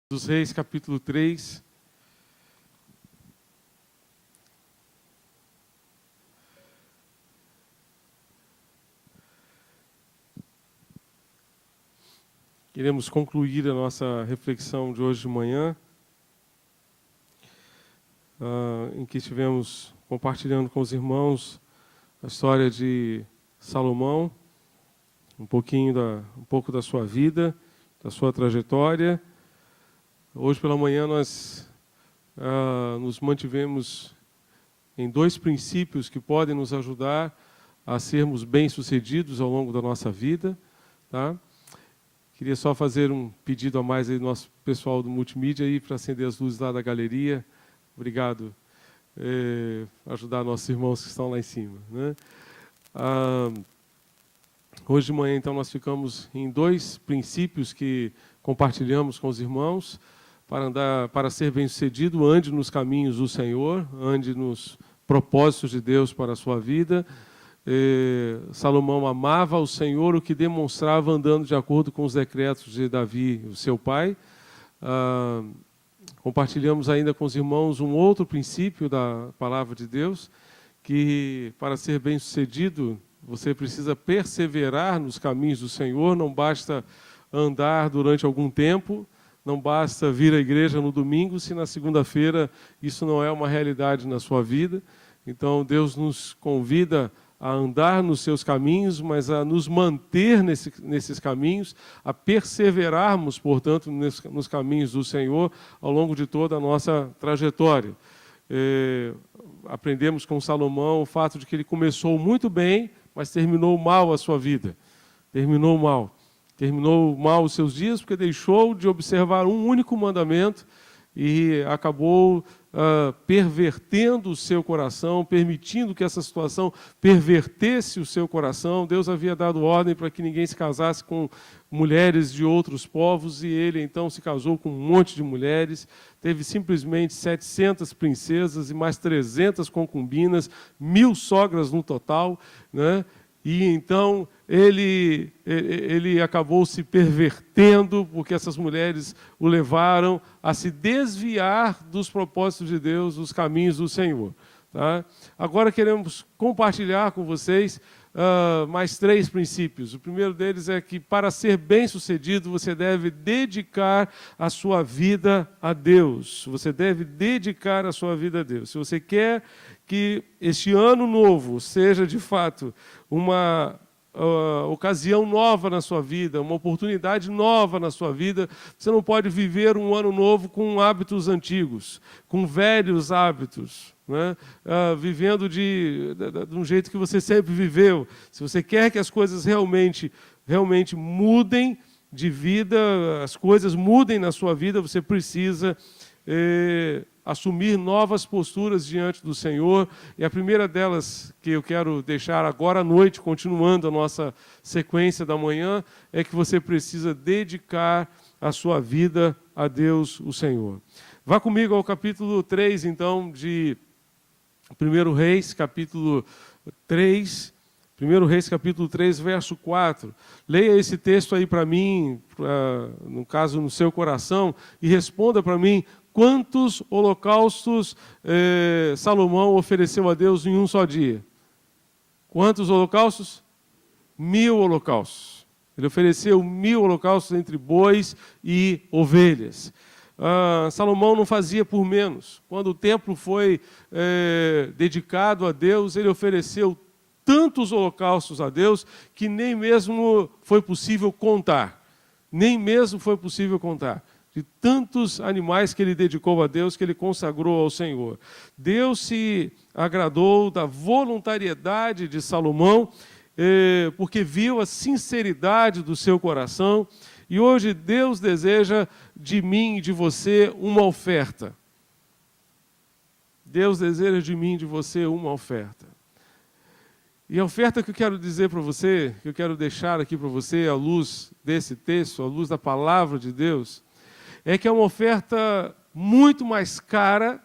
dos Reis, capítulo 3. Queremos concluir a nossa reflexão de hoje de manhã, em que estivemos compartilhando com os irmãos a história de Salomão, um pouco da sua vida, da sua trajetória. Hoje pela manhã nós nos mantivemos em dois princípios que podem nos ajudar a sermos bem-sucedidos ao longo da nossa vida, tá? Queria só fazer um pedido a mais aí do nosso pessoal do multimídia aí para acender as luzes lá da galeria. Obrigado. Ajudar nossos irmãos que estão lá em cima, né? Hoje de manhã, então, nós ficamos em dois princípios que compartilhamos com os irmãos. Para ser bem-sucedido, ande nos caminhos do Senhor, ande nos propósitos de Deus para a sua vida. Salomão amava o Senhor, o que demonstrava andando de acordo com os decretos de Davi, o seu pai. Compartilhamos ainda com os irmãos um outro princípio da palavra de Deus, que para ser bem-sucedido, você precisa perseverar nos caminhos do Senhor, não basta andar durante algum tempo, não basta vir à igreja no domingo, se na segunda-feira isso não é uma realidade na sua vida. Então, Deus nos convida a andar nos seus caminhos, mas a nos manter nesses caminhos, a perseverarmos, portanto, nos caminhos do Senhor ao longo de toda a nossa trajetória. Aprendemos com Salomão o fato de que ele começou muito bem, mas terminou mal a sua vida. Terminou mal os seus dias, porque deixou de observar um único mandamento e acabou pervertendo o seu coração, permitindo que essa situação pervertesse o seu coração. Deus havia dado ordem para que ninguém se casasse com mulheres de outros povos, e ele então se casou com um monte de mulheres, teve simplesmente 700 princesas e mais 300 concubinas, 1000 sogras no total, né? E então ele acabou se pervertendo, porque essas mulheres o levaram a se desviar dos propósitos de Deus, dos caminhos do Senhor. Tá? Agora queremos compartilhar com vocês mais 3 princípios. O primeiro deles é que, para ser bem-sucedido, você deve dedicar a sua vida a Deus. Você deve dedicar a sua vida a Deus. Se você quer que este ano novo seja, de fato, uma ocasião nova na sua vida, uma oportunidade nova na sua vida, você não pode viver um ano novo com hábitos antigos, com velhos hábitos, né? Vivendo de um jeito que você sempre viveu. Se você quer que as coisas realmente mudem de vida, as coisas mudem na sua vida, você precisa assumir novas posturas diante do Senhor. E a primeira delas que eu quero deixar agora à noite, continuando a nossa sequência da manhã, é que você precisa dedicar a sua vida a Deus, o Senhor. Vá comigo ao capítulo 3, então, de 1 Reis, capítulo 3, 1 Reis, capítulo 3, verso 4. Leia esse texto aí para mim, no caso, no seu coração, e responda para mim: quantos holocaustos Salomão ofereceu a Deus em um só dia? Quantos holocaustos? 1000 holocaustos. Ele ofereceu 1000 holocaustos entre bois e ovelhas. Salomão não fazia por menos. Quando o templo foi dedicado a Deus, ele ofereceu tantos holocaustos a Deus que nem mesmo foi possível contar. Nem mesmo foi possível contar. De tantos animais que ele dedicou a Deus, que ele consagrou ao Senhor. Deus se agradou da voluntariedade de Salomão, porque viu a sinceridade do seu coração, e hoje Deus deseja de mim e de você uma oferta. Deus deseja de mim e de você uma oferta. E a oferta que eu quero dizer para você, que eu quero deixar aqui para você, à luz desse texto, à luz da palavra de Deus, é que é uma oferta muito mais cara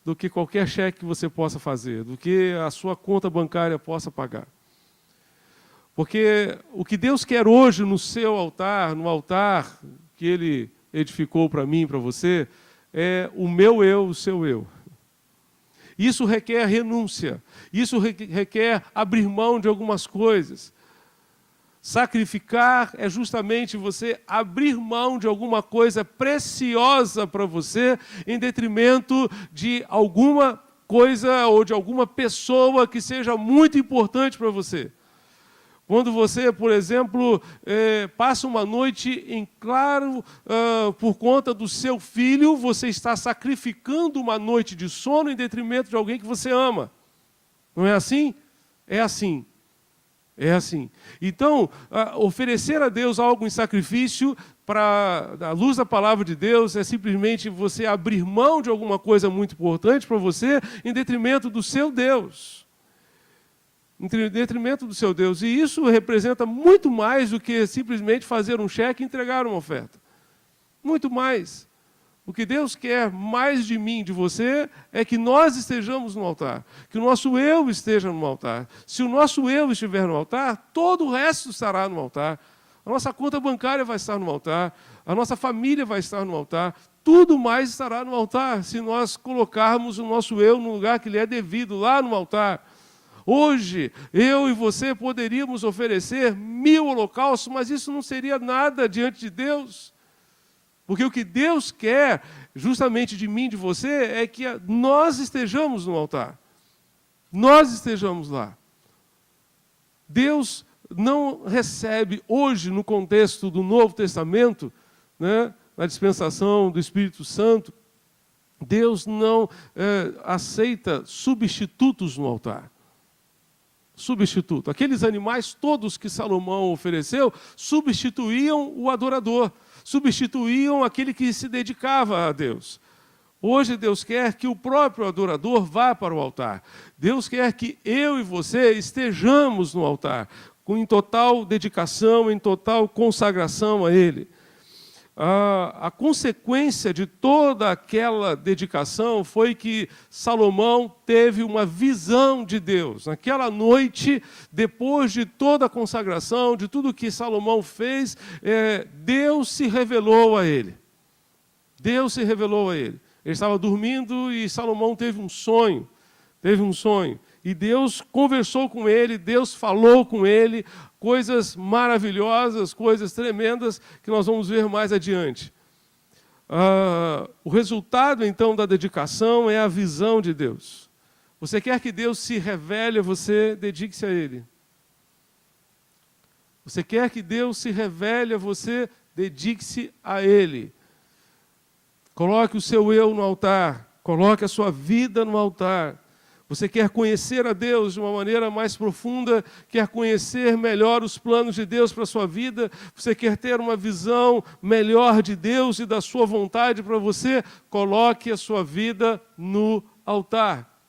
do que qualquer cheque que você possa fazer, do que a sua conta bancária possa pagar. Porque o que Deus quer hoje no seu altar, no altar que ele edificou para mim e para você é o meu eu, o seu eu. Isso requer renúncia, isso requer abrir mão de algumas coisas. Sacrificar é justamente você abrir mão de alguma coisa preciosa para você em detrimento de alguma coisa ou de alguma pessoa que seja muito importante para você. Quando você, por exemplo, passa uma noite em claro por conta do seu filho, você está sacrificando uma noite de sono em detrimento de alguém que você ama. Não é assim? É assim. É assim. Então, oferecer a Deus algo em sacrifício, à luz da palavra de Deus, é simplesmente você abrir mão de alguma coisa muito importante para você em detrimento do seu Deus. Em detrimento do seu Deus. E isso representa muito mais do que simplesmente fazer um cheque e entregar uma oferta. Muito mais. O que Deus quer mais de mim, de você, é que nós estejamos no altar. Que o nosso eu esteja no altar. Se o nosso eu estiver no altar, todo o resto estará no altar. A nossa conta bancária vai estar no altar. A nossa família vai estar no altar. Tudo mais estará no altar, se nós colocarmos o nosso eu no lugar que lhe é devido, lá no altar. Hoje, eu e você poderíamos oferecer 1000 holocaustos, mas isso não seria nada diante de Deus. Porque o que Deus quer, justamente de mim e de você, é que nós estejamos no altar. Nós estejamos lá. Deus não recebe hoje, no contexto do Novo Testamento, né, na dispensação do Espírito Santo, Deus não aceita substitutos no altar. Substituto. Aqueles animais todos que Salomão ofereceu substituíam o adorador, substituíam aquele que se dedicava a Deus. Hoje Deus quer que o próprio adorador vá para o altar. Deus quer que eu e você estejamos no altar, em total dedicação, em total consagração a Ele. A consequência de toda aquela dedicação foi que Salomão teve uma visão de Deus. Naquela noite, depois de toda a consagração, de tudo que Salomão fez, Deus se revelou a ele. Deus se revelou a ele. Ele estava dormindo e Salomão teve um sonho. Teve um sonho. E Deus conversou com ele, Deus falou com ele, coisas maravilhosas, coisas tremendas, que nós vamos ver mais adiante. O resultado, então, da dedicação é a visão de Deus. Você quer que Deus se revele a você, dedique-se a Ele. Você quer que Deus se revele a você, dedique-se a Ele. Coloque o seu eu no altar, coloque a sua vida no altar. Você quer conhecer a Deus de uma maneira mais profunda, quer conhecer melhor os planos de Deus para a sua vida, você quer ter uma visão melhor de Deus e da sua vontade para você, coloque a sua vida no altar.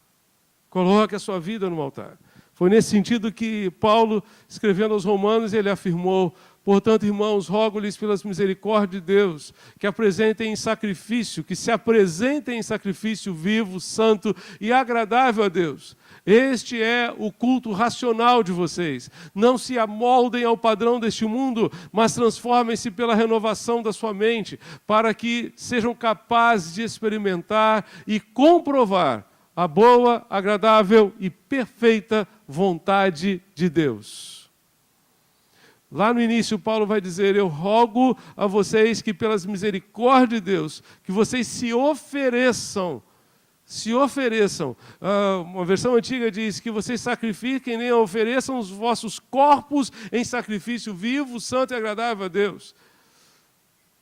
Coloque a sua vida no altar. Foi nesse sentido que Paulo, escrevendo aos Romanos, ele afirmou: portanto, irmãos, rogo-lhes pelas misericórdias de Deus, que apresentem em sacrifício, que se apresentem em sacrifício vivo, santo e agradável a Deus. Este é o culto racional de vocês. Não se amoldem ao padrão deste mundo, mas transformem-se pela renovação da sua mente, para que sejam capazes de experimentar e comprovar a boa, agradável e perfeita vontade de Deus. Lá no início, Paulo vai dizer: eu rogo a vocês que, pelas misericórdias de Deus, que vocês se ofereçam. Se ofereçam. Uma versão antiga diz que vocês sacrifiquem, nem ofereçam os vossos corpos em sacrifício vivo, santo e agradável a Deus.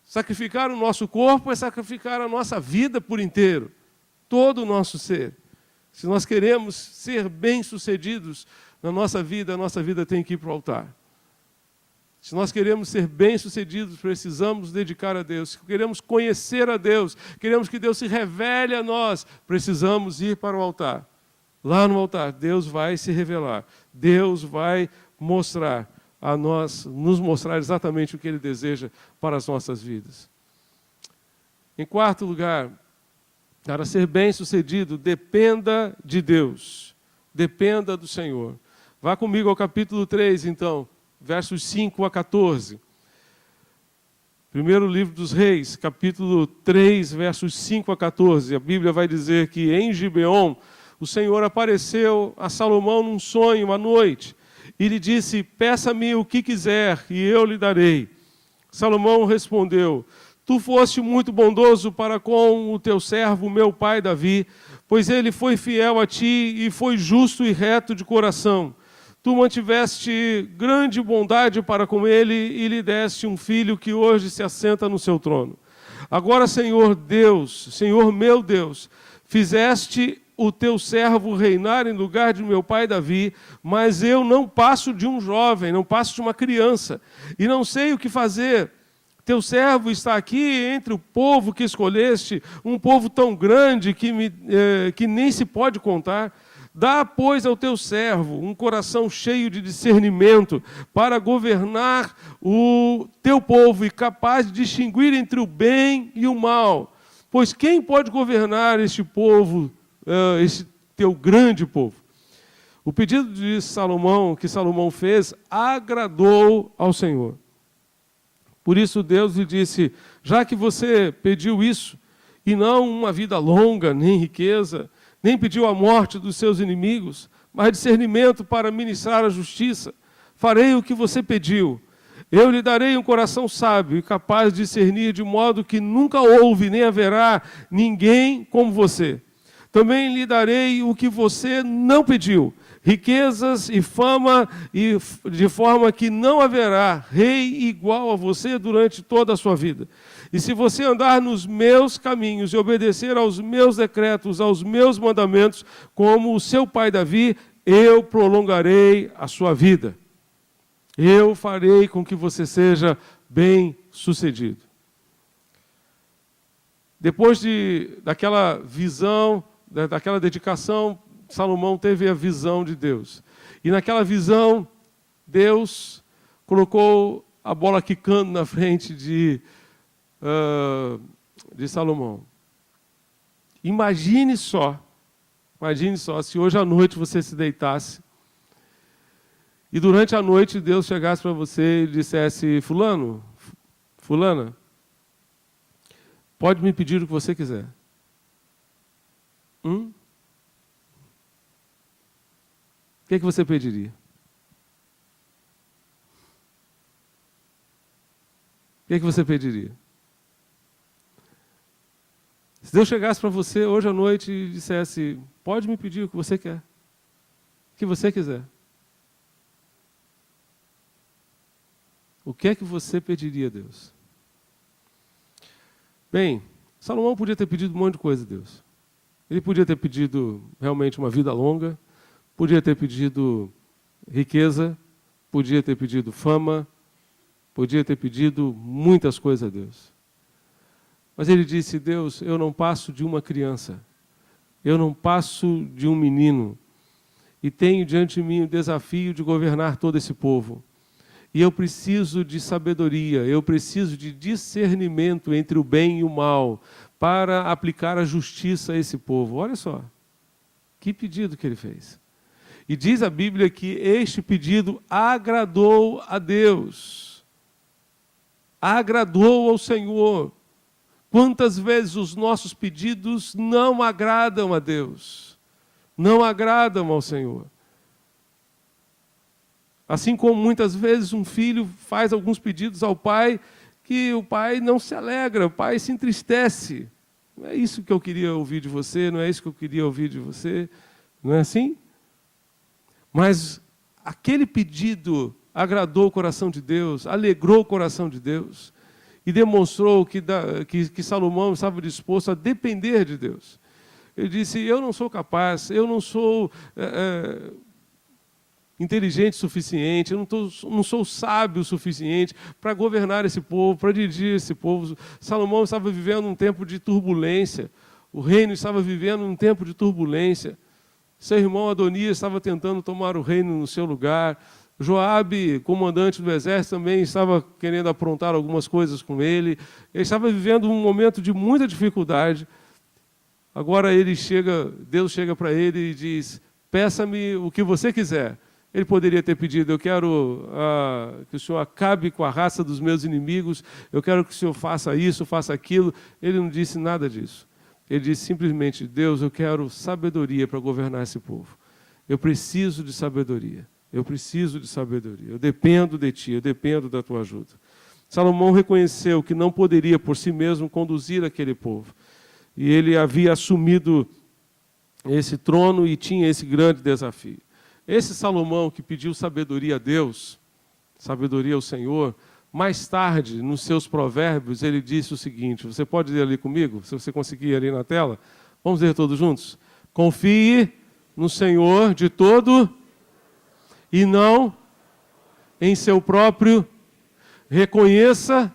Sacrificar o nosso corpo é sacrificar a nossa vida por inteiro, todo o nosso ser. Se nós queremos ser bem-sucedidos na nossa vida, a nossa vida tem que ir para o altar. Se nós queremos ser bem-sucedidos, precisamos dedicar a Deus. Se queremos conhecer a Deus, queremos que Deus se revele a nós, precisamos ir para o altar. Lá no altar, Deus vai se revelar. Deus vai mostrar a nós, nos mostrar exatamente o que Ele deseja para as nossas vidas. Em quarto lugar, para ser bem-sucedido, dependa de Deus. Dependa do Senhor. Vá comigo ao capítulo 3, então. Versos 5 a 14. Primeiro livro dos Reis, capítulo 3, versos 5 a 14. A Bíblia vai dizer que em Gibeon, o Senhor apareceu a Salomão num sonho à noite e lhe disse: peça-me o que quiser e eu lhe darei. Salomão respondeu: tu foste muito bondoso para com o teu servo, meu pai Davi, pois ele foi fiel a ti e foi justo e reto de coração. Tu mantiveste grande bondade para com ele e lhe deste um filho que hoje se assenta no seu trono. Agora, Senhor Deus, Senhor meu Deus, fizeste o teu servo reinar em lugar de meu pai Davi, mas eu não passo de um jovem, não passo de uma criança, e não sei o que fazer. Teu servo está aqui entre o povo que escolheste, um povo tão grande que nem se pode contar. Dá, pois, ao teu servo um coração cheio de discernimento para governar o teu povo e capaz de distinguir entre o bem e o mal. Pois quem pode governar este povo, este teu grande povo? O pedido de Salomão, que Salomão fez, agradou ao Senhor. Por isso Deus lhe disse: já que você pediu isso, e não uma vida longa, nem riqueza, nem pediu a morte dos seus inimigos, mas discernimento para ministrar a justiça, farei o que você pediu. Eu lhe darei um coração sábio e capaz de discernir, de modo que nunca houve nem haverá ninguém como você. Também lhe darei o que você não pediu, riquezas e fama, e de forma que não haverá rei igual a você durante toda a sua vida. E se você andar nos meus caminhos e obedecer aos meus decretos, aos meus mandamentos, como o seu pai Davi, eu prolongarei a sua vida. Eu farei com que você seja bem-sucedido. Depois daquela visão, daquela dedicação, Salomão teve a visão de Deus. E naquela visão, Deus colocou a bola quicando na frente de Salomão. Imagine só se hoje à noite você se deitasse e durante a noite Deus chegasse para você e dissesse: fulano, fulana, pode me pedir o que você quiser. O que você pediria? O que você pediria? Se Deus chegasse para você hoje à noite e dissesse: pode me pedir o que você quer, o que você quiser. O que é que você pediria a Deus? Bem, Salomão podia ter pedido um monte de coisa a Deus. Ele podia ter pedido realmente uma vida longa, podia ter pedido riqueza, podia ter pedido fama, podia ter pedido muitas coisas a Deus. Mas ele disse: Deus, eu não passo de uma criança, eu não passo de um menino, e tenho diante de mim o desafio de governar todo esse povo. E eu preciso de sabedoria, eu preciso de discernimento entre o bem e o mal, para aplicar a justiça a esse povo. Olha só, que pedido que ele fez. E diz a Bíblia que este pedido agradou a Deus, agradou ao Senhor. Quantas vezes os nossos pedidos não agradam a Deus, não agradam ao Senhor. Assim como muitas vezes um filho faz alguns pedidos ao pai, que o pai não se alegra, o pai se entristece. Não é isso que eu queria ouvir de você, não é isso que eu queria ouvir de você, não é assim? Mas aquele pedido agradou o coração de Deus, alegrou o coração de Deus, e demonstrou que Salomão estava disposto a depender de Deus. Ele disse: eu não sou capaz, eu não sou inteligente o suficiente, eu não sou sábio o suficiente para governar esse povo, para dirigir esse povo. Salomão estava vivendo um tempo de turbulência, o reino estava vivendo um tempo de turbulência. Seu irmão Adonias estava tentando tomar o reino no seu lugar. Joabe, comandante do exército, também estava querendo aprontar algumas coisas com ele. Ele estava vivendo um momento de muita dificuldade. Agora Deus chega para ele e diz: peça-me o que você quiser. Ele poderia ter pedido: eu quero que o Senhor acabe com a raça dos meus inimigos, eu quero que o Senhor faça isso, faça aquilo. Ele não disse nada disso. Ele disse simplesmente: Deus, eu quero sabedoria para governar esse povo. Eu preciso de sabedoria. Eu preciso de sabedoria. Eu dependo de Ti, eu dependo da Tua ajuda. Salomão reconheceu que não poderia por si mesmo conduzir aquele povo. E ele havia assumido esse trono e tinha esse grande desafio. Esse Salomão que pediu sabedoria a Deus, sabedoria ao Senhor, mais tarde, nos seus provérbios, ele disse o seguinte, você pode ler ali comigo, se você conseguir ali na tela? Vamos ler todos juntos? Confie no Senhor de todo e não em seu próprio. Reconheça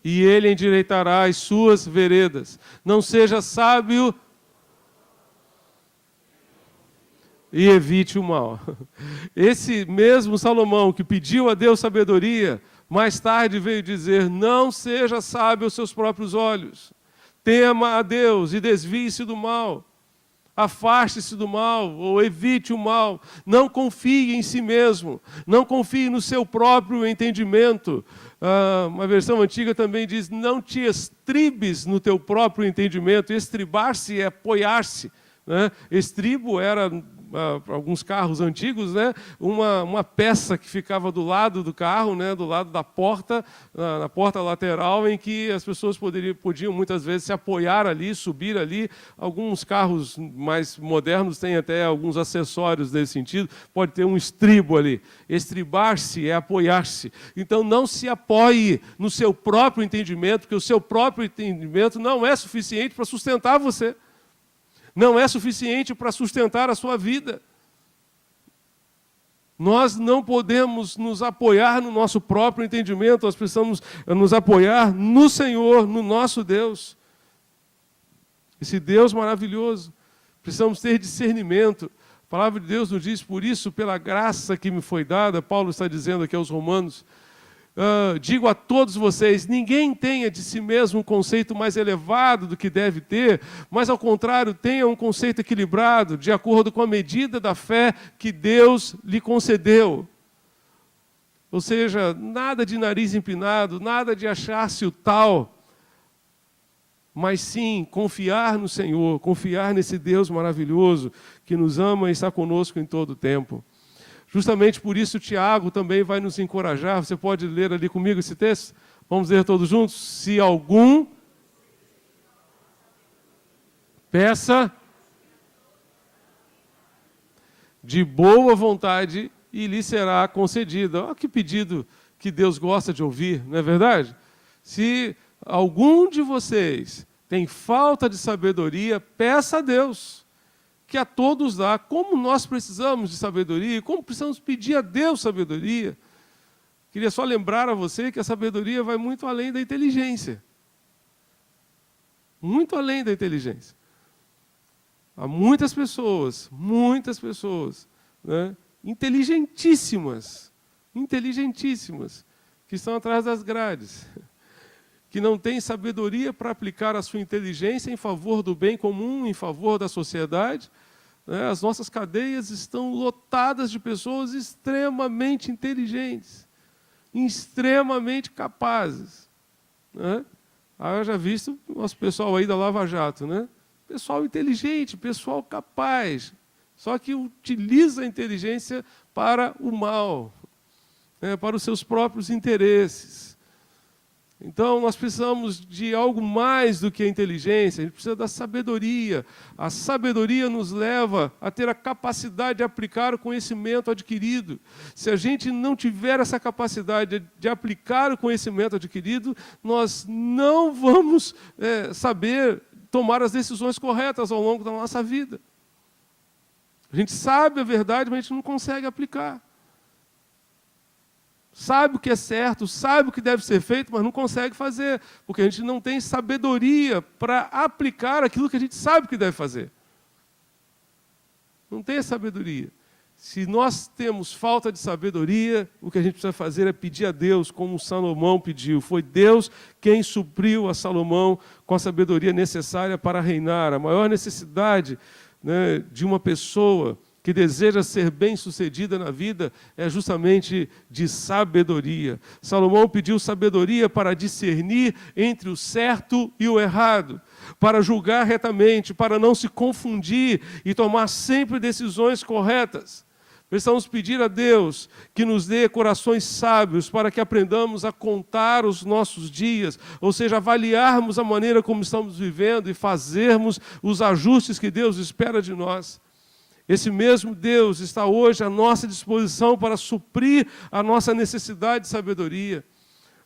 e Ele endireitará as suas veredas. Não seja sábio e evite o mal. Esse mesmo Salomão que pediu a Deus sabedoria, mais tarde veio dizer: não seja sábio aos seus próprios olhos. Tema a Deus e desvie-se do mal. Afaste-se do mal ou evite o mal. Não confie em si mesmo. Não confie no seu próprio entendimento. Uma versão antiga também diz: não te estribes no teu próprio entendimento. Estribar-se é apoiar-se, né? Estribo era, para alguns carros antigos, né, uma peça que ficava do lado do carro, né, do lado da porta, na porta lateral, em que as pessoas podiam muitas vezes se apoiar ali, subir ali. Alguns carros mais modernos têm até alguns acessórios nesse sentido, pode ter um estribo ali. Estribar-se é apoiar-se. Então não se apoie no seu próprio entendimento, porque o seu próprio entendimento não é suficiente para sustentar você. Não é suficiente para sustentar a sua vida. Nós não podemos nos apoiar no nosso próprio entendimento, nós precisamos nos apoiar no Senhor, no nosso Deus. Esse Deus maravilhoso. Precisamos ter discernimento. A palavra de Deus nos diz: por isso, pela graça que me foi dada, Paulo está dizendo aqui aos Romanos, digo a todos vocês, ninguém tenha de si mesmo um conceito mais elevado do que deve ter, mas ao contrário, tenha um conceito equilibrado, de acordo com a medida da fé que Deus lhe concedeu. Ou seja, nada de nariz empinado, nada de achar-se o tal, mas sim confiar no Senhor, confiar nesse Deus maravilhoso que nos ama e está conosco em todo o tempo. Justamente por isso, Tiago também vai nos encorajar. Você pode ler ali comigo esse texto? Vamos ler todos juntos? Se algum peça de boa vontade e lhe será concedida. Olha que pedido que Deus gosta de ouvir, não é verdade? Se algum de vocês tem falta de sabedoria, peça a Deus, que a todos dá. Como nós precisamos de sabedoria, como precisamos pedir a Deus sabedoria. Queria só lembrar a você que a sabedoria vai muito além da inteligência. Muito além da inteligência. Há muitas pessoas, né, inteligentíssimas, que estão atrás das grades, que não têm sabedoria para aplicar a sua inteligência em favor do bem comum, em favor da sociedade. Né? As nossas cadeias estão lotadas de pessoas extremamente inteligentes, extremamente capazes. Né? Eu já visto o nosso pessoal aí da Lava Jato, né? Pessoal inteligente, pessoal capaz, só que utiliza a inteligência para o mal, né? Para os seus próprios interesses. Então, nós precisamos de algo mais do que a inteligência, a gente precisa da sabedoria. A sabedoria nos leva a ter a capacidade de aplicar o conhecimento adquirido. Se a gente não tiver essa capacidade de aplicar o conhecimento adquirido, nós não vamos saber tomar as decisões corretas ao longo da nossa vida. A gente sabe a verdade, mas a gente não consegue aplicar. Sabe o que é certo, sabe o que deve ser feito, mas não consegue fazer, porque a gente não tem sabedoria para aplicar aquilo que a gente sabe que deve fazer. Não tem sabedoria. Se nós temos falta de sabedoria, o que a gente precisa fazer é pedir a Deus, como Salomão pediu. Foi Deus quem supriu a Salomão com a sabedoria necessária para reinar. A maior necessidade, né, de uma pessoa que deseja ser bem-sucedida na vida é justamente de sabedoria. Salomão pediu sabedoria para discernir entre o certo e o errado, para julgar retamente, para não se confundir e tomar sempre decisões corretas. Precisamos pedir a Deus que nos dê corações sábios para que aprendamos a contar os nossos dias, ou seja, avaliarmos a maneira como estamos vivendo e fazermos os ajustes que Deus espera de nós. Esse mesmo Deus está hoje à nossa disposição para suprir a nossa necessidade de sabedoria.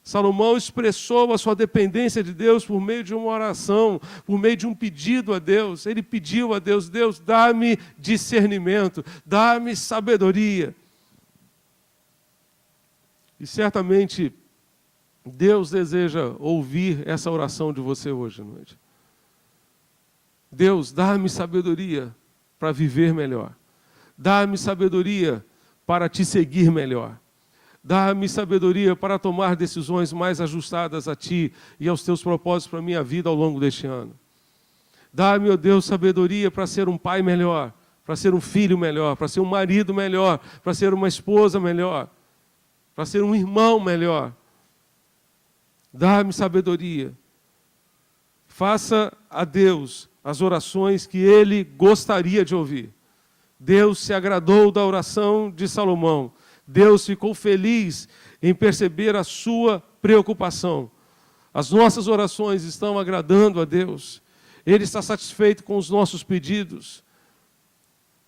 Salomão expressou a sua dependência de Deus por meio de uma oração, por meio de um pedido a Deus. Ele pediu a Deus: Deus, dá-me discernimento, dá-me sabedoria. E certamente Deus deseja ouvir essa oração de você hoje à noite. Deus, dá-me sabedoria para viver melhor. Dá-me sabedoria para te seguir melhor. Dá-me sabedoria para tomar decisões mais ajustadas a Ti e aos Teus propósitos para a minha vida ao longo deste ano. Dá-me, ó Deus, sabedoria para ser um pai melhor, para ser um filho melhor, para ser um marido melhor, para ser uma esposa melhor, para ser um irmão melhor. Dá-me sabedoria. Faça a Deus as orações que Ele gostaria de ouvir. Deus se agradou da oração de Salomão. Deus ficou feliz em perceber a sua preocupação. As nossas orações estão agradando a Deus. Ele está satisfeito com os nossos pedidos.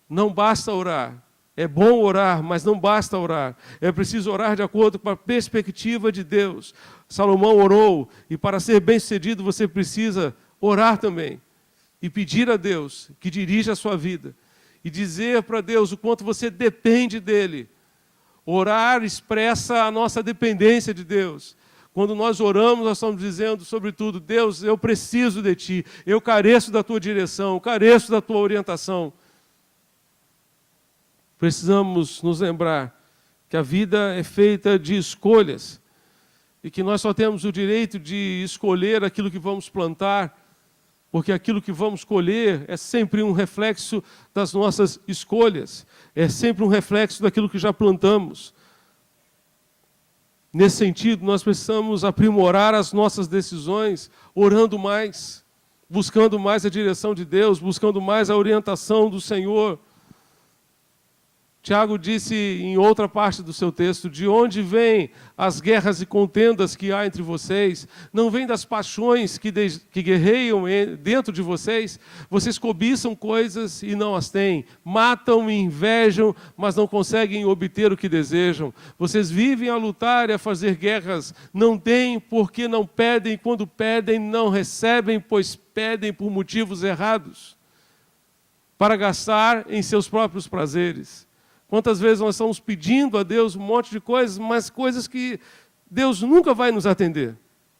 Não basta orar. É bom orar, mas não basta orar. É preciso orar de acordo com a perspectiva de Deus. Salomão orou, e para ser bem-sucedido você precisa orar também. E pedir a Deus que dirija a sua vida. E dizer para Deus o quanto você depende dEle. Orar expressa a nossa dependência de Deus. Quando nós oramos, nós estamos dizendo, sobretudo, Deus, eu preciso de Ti, eu careço da Tua direção, eu careço da Tua orientação. Precisamos nos lembrar que a vida é feita de escolhas e que nós só temos o direito de escolher aquilo que vamos plantar, porque aquilo que vamos colher é sempre um reflexo das nossas escolhas, é sempre um reflexo daquilo que já plantamos. Nesse sentido, nós precisamos aprimorar as nossas decisões, orando mais, buscando mais a direção de Deus, buscando mais a orientação do Senhor. Tiago disse em outra parte do seu texto: de onde vêm as guerras e contendas que há entre vocês? Não vêm das paixões que guerreiam dentro de vocês? Vocês cobiçam coisas e não as têm, matam e invejam, mas não conseguem obter o que desejam. Vocês vivem a lutar e a fazer guerras, não têm porque não pedem, quando pedem não recebem, pois pedem por motivos errados, para gastar em seus próprios prazeres. Quantas vezes nós estamos pedindo a Deus um monte de coisas, mas coisas que Deus nunca vai nos atender.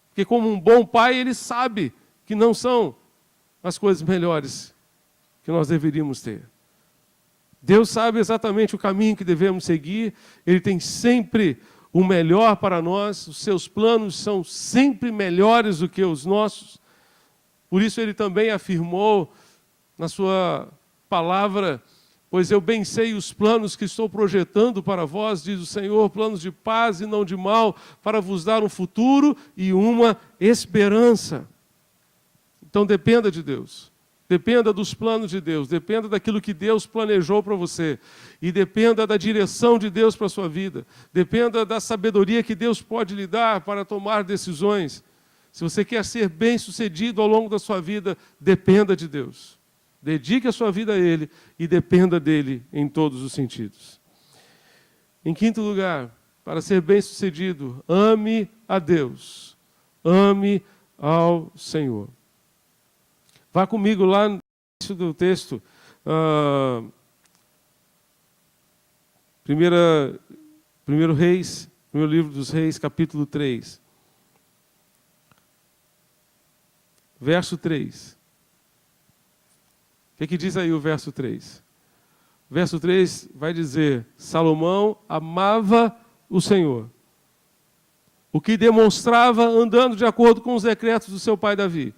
Porque como um bom pai, Ele sabe que não são as coisas melhores que nós deveríamos ter. Deus sabe exatamente o caminho que devemos seguir, Ele tem sempre o melhor para nós, os seus planos são sempre melhores do que os nossos. Por isso Ele também afirmou na sua palavra: pois eu bem sei os planos que estou projetando para vós, diz o Senhor, planos de paz e não de mal, para vos dar um futuro e uma esperança. Então dependa de Deus, dependa dos planos de Deus, dependa daquilo que Deus planejou para você, e dependa da direção de Deus para a sua vida, dependa da sabedoria que Deus pode lhe dar para tomar decisões. Se você quer ser bem-sucedido ao longo da sua vida, dependa de Deus. Dedique a sua vida a Ele e dependa dEle em todos os sentidos. Em quinto lugar, para ser bem-sucedido, ame a Deus, ame ao Senhor. Vá comigo lá no início do texto, primeiro livro dos Reis, capítulo 3. Verso 3. O que diz aí o verso 3? O verso 3 vai dizer: Salomão amava o Senhor, o que demonstrava andando de acordo com os decretos do seu pai Davi.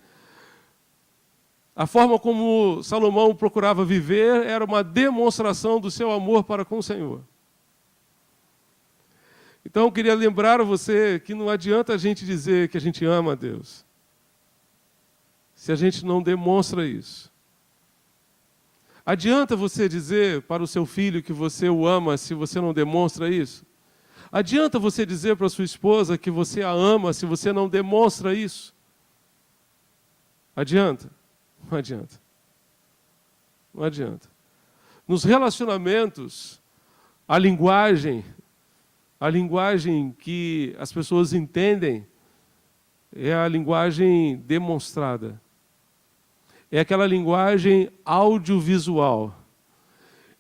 A forma como Salomão procurava viver era uma demonstração do seu amor para com o Senhor. Então, eu queria lembrar a você que não adianta a gente dizer que a gente ama a Deus, se a gente não demonstra isso. Adianta você dizer para o seu filho que você o ama se você não demonstra isso? Adianta você dizer para a sua esposa que você a ama se você não demonstra isso? Adianta? Não adianta. Não adianta. Nos relacionamentos, a linguagem que as pessoas entendem é a linguagem demonstrada. É aquela linguagem audiovisual,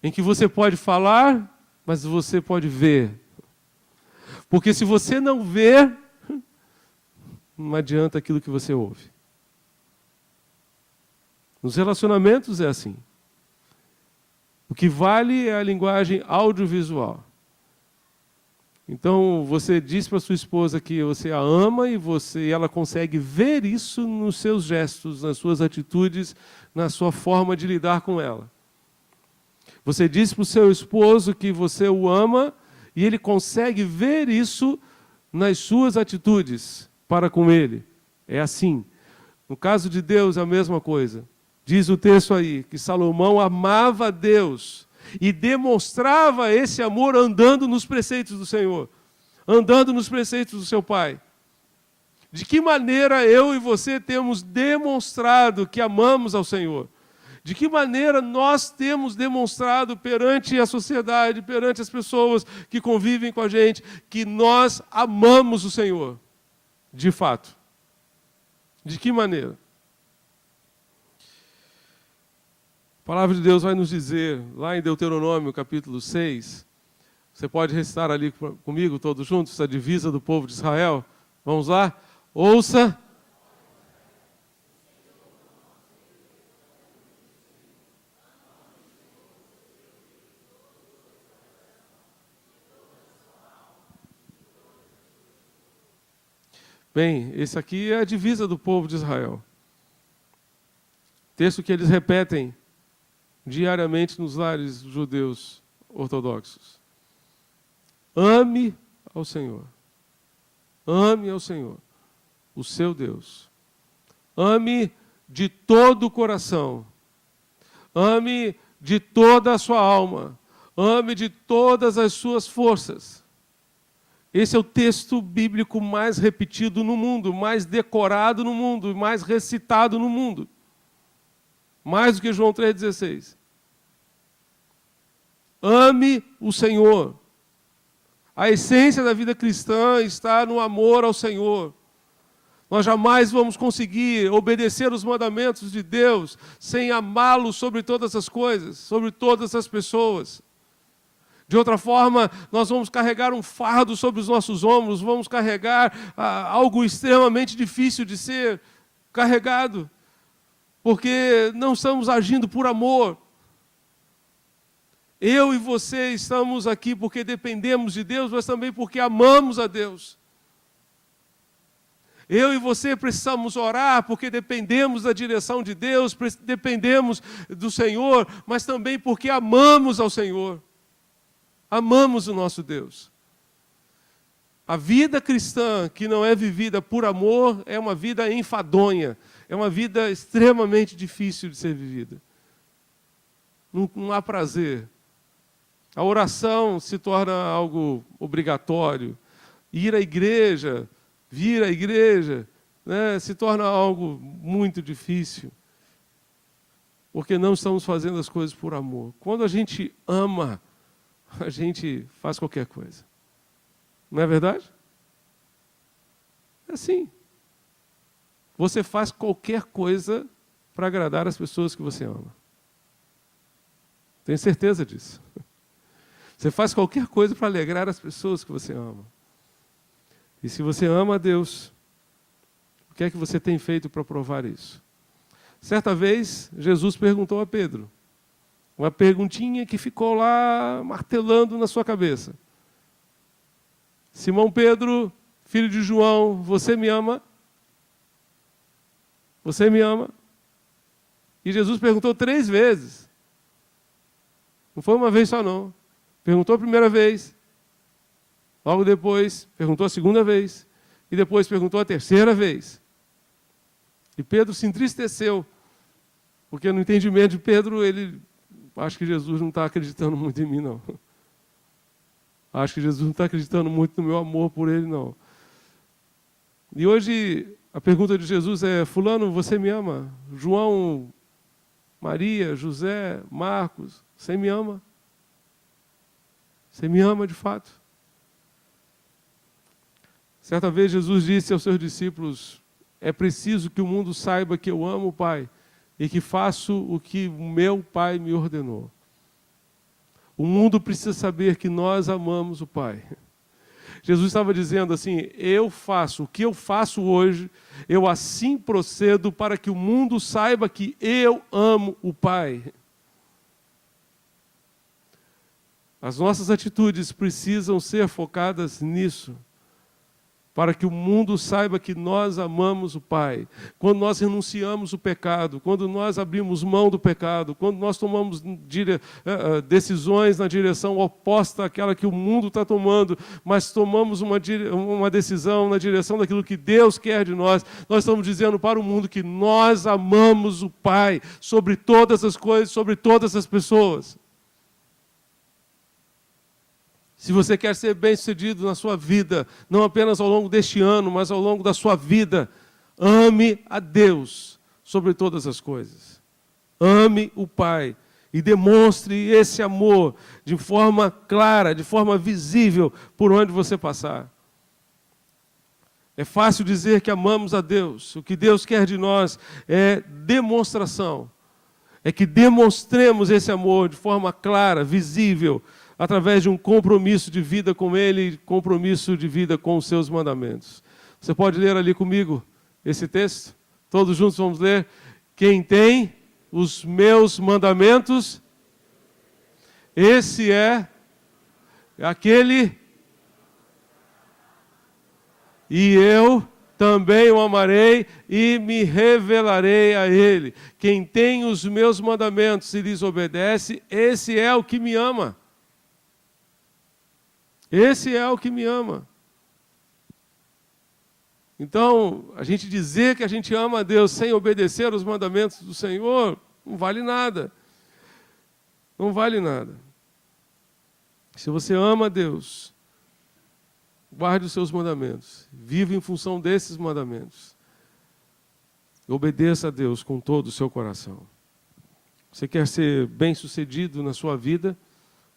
em que você pode falar, mas você pode ver. Porque se você não vê, não adianta aquilo que você ouve. Nos relacionamentos é assim. O que vale é a linguagem audiovisual. Então, você diz para sua esposa que você a ama e ela consegue ver isso nos seus gestos, nas suas atitudes, na sua forma de lidar com ela. Você diz para o seu esposo que você o ama e ele consegue ver isso nas suas atitudes para com ele. É assim. No caso de Deus, é a mesma coisa. Diz o texto aí que Salomão amava a Deus e demonstrava esse amor andando nos preceitos do Senhor, andando nos preceitos do seu Pai. De que maneira eu e você temos demonstrado que amamos ao Senhor? De que maneira nós temos demonstrado perante a sociedade, perante as pessoas que convivem com a gente, que nós amamos o Senhor? De fato. De que maneira? A palavra de Deus vai nos dizer, lá em Deuteronômio, capítulo 6, você pode recitar ali comigo, todos juntos, essa divisa do povo de Israel. Vamos lá? Ouça. Bem, esse aqui é a divisa do povo de Israel. Texto que eles repetem diariamente nos lares judeus ortodoxos. Ame ao Senhor. Ame ao Senhor, o seu Deus. Ame de todo o coração. Ame de toda a sua alma. Ame de todas as suas forças. Esse é o texto bíblico mais repetido no mundo, mais decorado no mundo, mais recitado no mundo. Mais do que João 3,16. Ame o Senhor. A essência da vida cristã está no amor ao Senhor. Nós jamais vamos conseguir obedecer os mandamentos de Deus sem amá-lo sobre todas as coisas, sobre todas as pessoas. De outra forma, nós vamos carregar um fardo sobre os nossos ombros, vamos carregar algo extremamente difícil de ser carregado, porque não estamos agindo por amor. Eu e você estamos aqui porque dependemos de Deus, mas também porque amamos a Deus. Eu e você precisamos orar porque dependemos da direção de Deus, dependemos do Senhor, mas também porque amamos ao Senhor. Amamos o nosso Deus. A vida cristã que não é vivida por amor é uma vida enfadonha, é uma vida extremamente difícil de ser vivida. Não há prazer. A oração se torna algo obrigatório. Ir à igreja, vir à igreja, né, se torna algo muito difícil. Porque não estamos fazendo as coisas por amor. Quando a gente ama, a gente faz qualquer coisa. Não é verdade? É assim. Você faz qualquer coisa para agradar as pessoas que você ama. Tenho certeza disso. Você faz qualquer coisa para alegrar as pessoas que você ama. E se você ama a Deus, o que é que você tem feito para provar isso? Certa vez, Jesus perguntou a Pedro, uma perguntinha que ficou lá martelando na sua cabeça. Simão Pedro, filho de João, você me ama? Você me ama? E Jesus perguntou 3 vezes. Não foi uma vez só, não. Perguntou a primeira vez. Logo depois, perguntou a segunda vez. E depois perguntou a terceira vez. E Pedro se entristeceu. Porque no entendimento de Pedro, ele... Acho que Jesus não está acreditando muito em mim, não. Acho que Jesus não está acreditando muito no meu amor por ele, não. E hoje, a pergunta de Jesus é: fulano, você me ama? João, Maria, José, Marcos, você me ama? Você me ama de fato? Certa vez Jesus disse aos seus discípulos: é preciso que o mundo saiba que eu amo o Pai e que faço o que o meu Pai me ordenou. O mundo precisa saber que nós amamos o Pai. Jesus estava dizendo assim: eu faço o que eu faço hoje, eu assim procedo para que o mundo saiba que eu amo o Pai. As nossas atitudes precisam ser focadas nisso, para que o mundo saiba que nós amamos o Pai. Quando nós renunciamos o pecado, quando nós abrimos mão do pecado, quando nós tomamos decisões na direção oposta àquela que o mundo está tomando, mas tomamos uma decisão na direção daquilo que Deus quer de nós, nós estamos dizendo para o mundo que nós amamos o Pai sobre todas as coisas, sobre todas as pessoas. Se você quer ser bem-sucedido na sua vida, não apenas ao longo deste ano, mas ao longo da sua vida, ame a Deus sobre todas as coisas. Ame o Pai e demonstre esse amor de forma clara, de forma visível, por onde você passar. É fácil dizer que amamos a Deus. O que Deus quer de nós é demonstração. É que demonstremos esse amor de forma clara, visível, através de um compromisso de vida com Ele, compromisso de vida com os seus mandamentos. Você pode ler ali comigo esse texto? Todos juntos vamos ler. Quem tem os meus mandamentos, esse é aquele, e eu também o amarei e me revelarei a ele. Quem tem os meus mandamentos e lhes obedece, esse é o que me ama. Esse é o que me ama. Então, a gente dizer que a gente ama a Deus sem obedecer os mandamentos do Senhor, não vale nada. Não vale nada. Se você ama a Deus, guarde os seus mandamentos. Viva em função desses mandamentos. Obedeça a Deus com todo o seu coração. Você quer ser bem-sucedido na sua vida,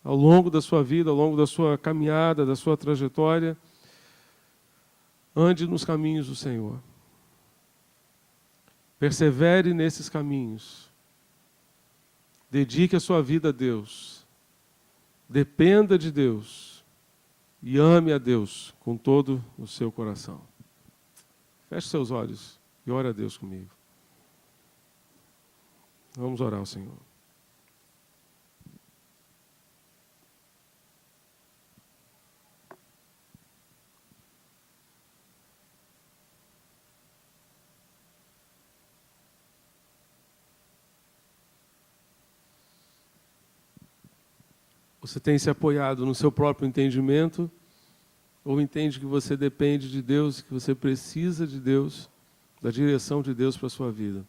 ao longo da sua vida, ao longo da sua caminhada, da sua trajetória, ande nos caminhos do Senhor. Persevere nesses caminhos. Dedique a sua vida a Deus. Dependa de Deus. E ame a Deus com todo o seu coração. Feche seus olhos e ore a Deus comigo. Vamos orar ao Senhor. Você tem se apoiado no seu próprio entendimento, ou entende que você depende de Deus, que você precisa de Deus, da direção de Deus para a sua vida?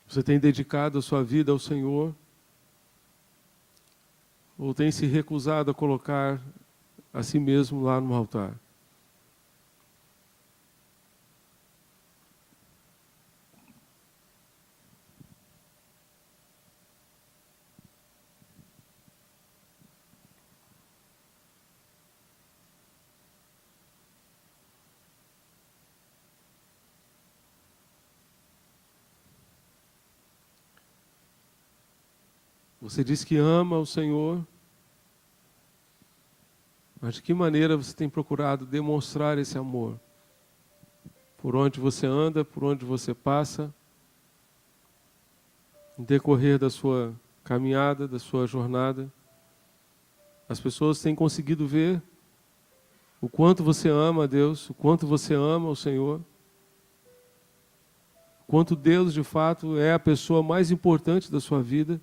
Você tem dedicado a sua vida ao Senhor, ou tem se recusado a colocar a si mesmo lá no altar? Você diz que ama o Senhor, mas de que maneira você tem procurado demonstrar esse amor? Por onde você anda, por onde você passa, no decorrer da sua caminhada, da sua jornada, as pessoas têm conseguido ver o quanto você ama a Deus, o quanto você ama o Senhor, o quanto Deus, de fato, é a pessoa mais importante da sua vida.